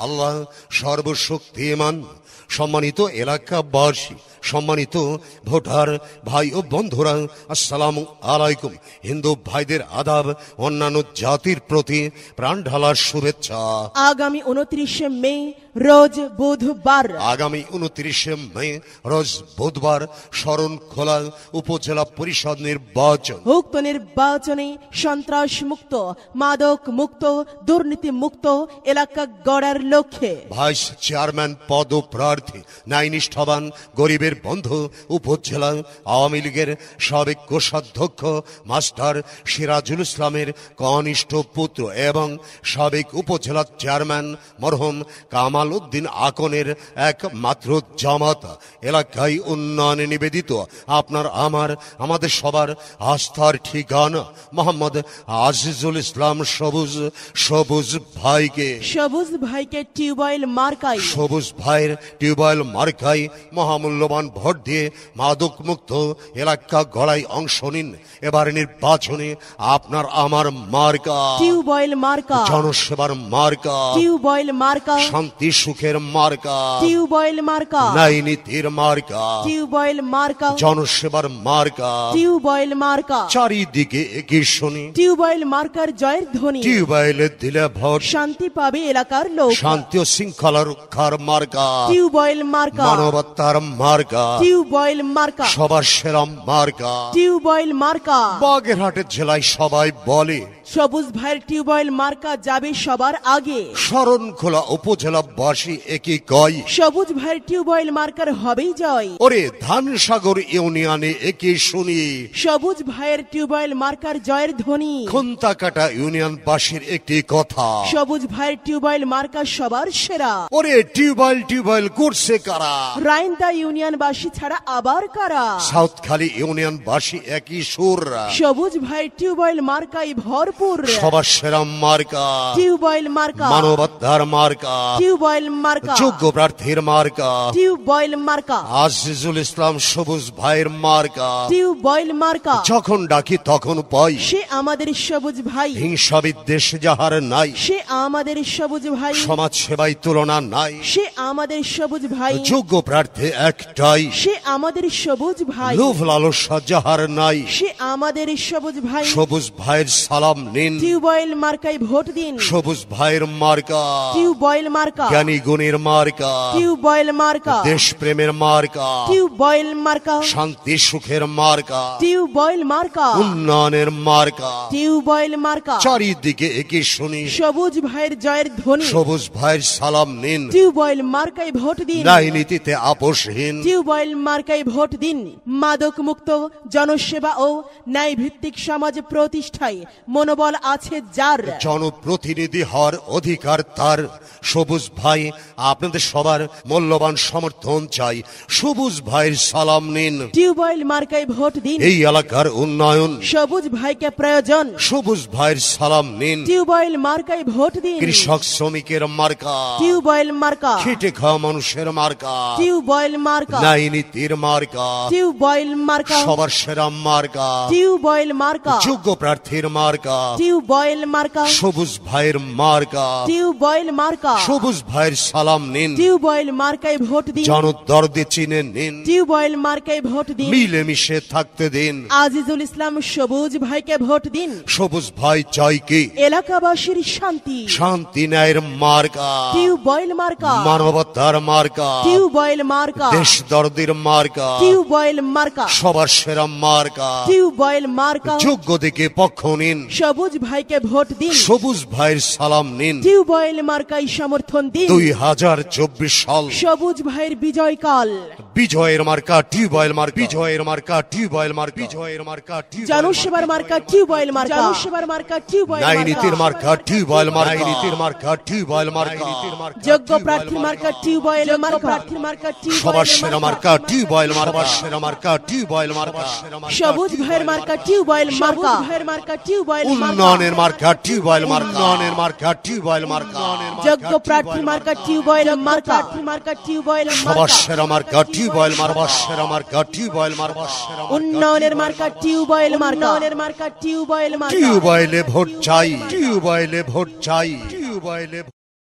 আল্লাহ সর্বশক্তিমান। সম্মানিত এলাকাবাসী, সম্মানিত ভোটার ভাই ও বন্ধুরা, আসসালামু আলাইকুম। হিন্দু ভাইদের আদাব, অন্যান্য জাতির প্রতি প্রাণ ঢালার শুভেচ্ছা। আগামী 29শে মে রোজ বুধবার, আগামী 29শে মে রোজ বুধবার শরণখোলা উপজেলা পরিষদ নির্বাচন। উক্ত নির্বাচনে সন্ত্রাস মুক্ত, মাদক মুক্ত, দুর্নীতি মুক্ত এলাকা গড়ার লক্ষ্যে ভাইস চেয়ারম্যান পদপ্রার্থী ন্যায়নিষ্ঠাবান গরিবের বন্ধু উপজেলা আওয়ামী লীগের সাবেক কোষাধ্যক্ষ মাস্টার সিরাজুল ইসলামের কনিষ্ঠ পুত্র এবং সাবেক উপজেলা চেয়ারম্যান মরহুম কামাল উদ্দিন আকনের একমাত্র জামাতা, এলাকায় উন্নয়নে নিবেদিত আপনার আমাদের সবার আস্থার ঠিকানা মোহাম্মদ আজিজুল ইসলাম সবুজ ভাইকে টিউবওয়েল মার্কায়, সবুজ ভাইয়ের টিউবওয়েল মার্কায় মহামূল্যবান ভোট দিয়ে মাদক মুক্ত এলাকা গড়াই অংশ নিন। এবার নির্বাচনে আপনার আমার মার্কা টিউবওয়েল মার্কা, জনসেবার মার্কা টিউবওয়েল মার্কা, শান্তি সুখের মার্কা টিউবওয়েল মার্কা, ন্যায় নীতির মার্কা টিউবওয়েল মার্কা, জনসেবার মার্কা টিউবওয়েল মার্কা। চারিদিকে একই শুনি টিউবওয়েল মার্কার জয়ের ধ্বনি, টিউবওয়েলে দিলে ভোট শান্তি পাবে এলাকার লোক। শান্তি ও শৃঙ্খলা রক্ষার মার্কা টিউবওয়েল মার্কা, মানবতার মার্কা টিউবওয়েল মার্কা, সবার সেরা মার্কা টিউবওয়েল মার্কা। বাগেরহাটের জেলায় সবাই বলে সবুজ ভাইয়ের টিউবওয়েল মার্কা যাবে সবার আগে। শরণখোলা উপজেলাবাসী একই কয় সবুজ ভাইয়ের টিউবওয়েল মার্কার হবেই জয়। ওরে ধানসাগর ইউনিয়নে একই শুনি সবুজ ভাইয়ের টিউবওয়েল মার্কার জয়ের ধ্বনি। খুন্তাকাটা ইউনিয়নবাসীর একটি কথা, সবুজ ভাইয়ের টিউবওয়েল মার্কা সবার সেরা। ওরে টিউবওয়েল করছে কারা? রাইন্দা ইউনিয়নবাসী ছাড়া আবার কারা? সাউথখালী ইউনিয়নবাসী একই সুর। সবুজ ভাইয়ের টিউবওয়েল মার্কাই ভরপুর। সবার সেরা মার্কা টিউবওয়েল মার্কা, মানবতার মার্কা টিউবওয়েল মার্কা, যোগ্য প্রার্থীর মার্কা টিউবওয়েল মার্কা, আজিজুল ইসলাম সবুজ ভাইয়ের মার্কা। টিউবওয়েল মার্কা, যখন ডাকি তখন পাই, সে আমাদের সবুজ ভাই। হিংসা বিদ্বেষ যাহার নাই, সে আমাদের সবুজ ভাই। সমাজ সেবায় তুলনা নাই, সে আমাদের সবুজ ভাই। যোগ্য প্রার্থী একটাই, সে আমাদের সবুজ ভাই। লোভ লালসা যাহার নাই, সে আমাদের সবুজ ভাই। সবুজ ভাইয়ের সালাম নিন, টিউবওয়েল মার্কায় ভোট দিন। সবুজ ভাইয়ের মার্কা টিউবওয়েল মার্কা, জ্ঞানী গুণের মার্কা, টিউবওয়েল মার্কা, দেশ প্রেমের মার্কা, টিউবওয়েল মার্কা, শান্তি সুখের মার্কা, টিউবওয়েল মার্কা, উন্নয়নের মার্কা। টিউবওয়েল মার্কা। চারিদিকে একই শুনি সবুজ ভাইয়ের জয়ের ধ্বনি। সবুজ ভাইয়ের সালাম নিন, টিউবওয়েল মার্কায় ভোট দিন। ন্যায় নীতিতে আপোষহীন, টিউবওয়েল মার্কায় ভোট দিন। মাদক মুক্ত জনসেবা ও ন্যায় ভিত্তিক সমাজ প্রতিষ্ঠায় মনোবল আছে যার, জনপ্রতিনিধি হওয়ার অধিকার তার। সবুজ ভাই আপনাদের সবার মূল্যবান সমর্থন চাই, সবুজ ভাইয়ের সালাম নিন। টিউবওয়েল মার্কায় ভোট দিন। এই এলাকার উন্নয়ন সবুজ ভাইকে প্রয়োজন, সবুজ ভাইয়ের সালাম নিন। টিউবওয়েল মার্কায় ভোট দিন। কৃষক শ্রমিকের মার্কা, টিউবওয়েল মার্কা, খেটে খাওয়া মানুষের মার্কা, টিউবওয়েল মার্কা, ন্যায় নীতির মার্কা, টিউবওয়েল মার্কা, সবার সেরা মার্কা, টিউবওয়েল মার্কা, যোগ্য প্রার্থীর মার্কা, টিউবওয়েল মার্কা, সবুজ ভাইয়ের মার্কা, টিউবওয়েল মার্কা। সবুজ ভাইয়ের সালাম নিন। টিউবওয়েল মার্কায় ভোট দিন। জনদরদে চিনে নিন, টিউবওয়েল মার্কায় ভোট দিন। মিলেমিশে থাকতে দিন। আজিজুল ইসলাম সবুজ ভাইকে ভোট দিন। সবুজ ভাই চাই কি? এলাকাবাসীর শান্তি, শান্তি ন্যায়ের মার্কা, টিউবওয়েল মার্কা, মানবতার মার্কা, টিউবওয়েল মার্কা, দেশ দরদের মার্কা, টিউবওয়েল মার্কা, সবার সেরা মার্কা, টিউবওয়েল মার্কা। যোগ্য দিকে পক্ষ নিন, সবুজ ভাইকে ভোট দিন। সবুজ ভাইয়ের সালাম নিন। টিউবওয়েল মার্কায় সমর্থন দিন। 2024 সাল সবুজ ভাইয়ের বিজয়কাল। বিজয়ের মার্কা টিউবওয়েল মার্কা, বিজয়ের মার্কা টিউবওয়েল মার্কা, বিজয়ের মার্কা জনসেবার মার্কা টিউবওয়েল মার্কা, জনসেবার মার্কা টিউবওয়েল ন্যায় মার্কা, নীতির মার্কা টিউবওয়েল মার্কা, ন্যায় নীতির মার্কা টিউবওয়েল মার্কা, যোগ্য প্রার্থীর মার্কা টিউবওয়েল মার্কা, প্রার্থীর মার্কা সবার টিউবওয়েল সেরা মার্কা টিউবওয়েল মার্কা, সেরা মার্কা টিউবওয়েল মার্কা, সবুজ ভাইয়ের মার্কা টিউবওয়েল মার্কা, ভাইয়ের মার্কা টিউবওয়েল মার্কা, উন্নয়নের মার্কা টিউবওয়েল মার্কা, উন্নয়নের মার্কা টিউবওয়েল মার্কা, যোগ্য প্রার্থীর মার্কা টিউবওয়েল মার্কা, প্রার্থীর মার্কা টিউবওয়েল সবার মার্কা, সেরা মার্কা টিউবওয়েল মার্কা, সেরা মার্কা টিউবওয়েল মার্কা, উন্নয়নের মার্কা টিউবওয়েল মার্কা, উন্নয়নের মার্কা টিউবওয়েল মার্কা। টিউবওয়েলে ভোট চাই, টিউবওয়েলে ভোট চাই, টিউবওয়েলে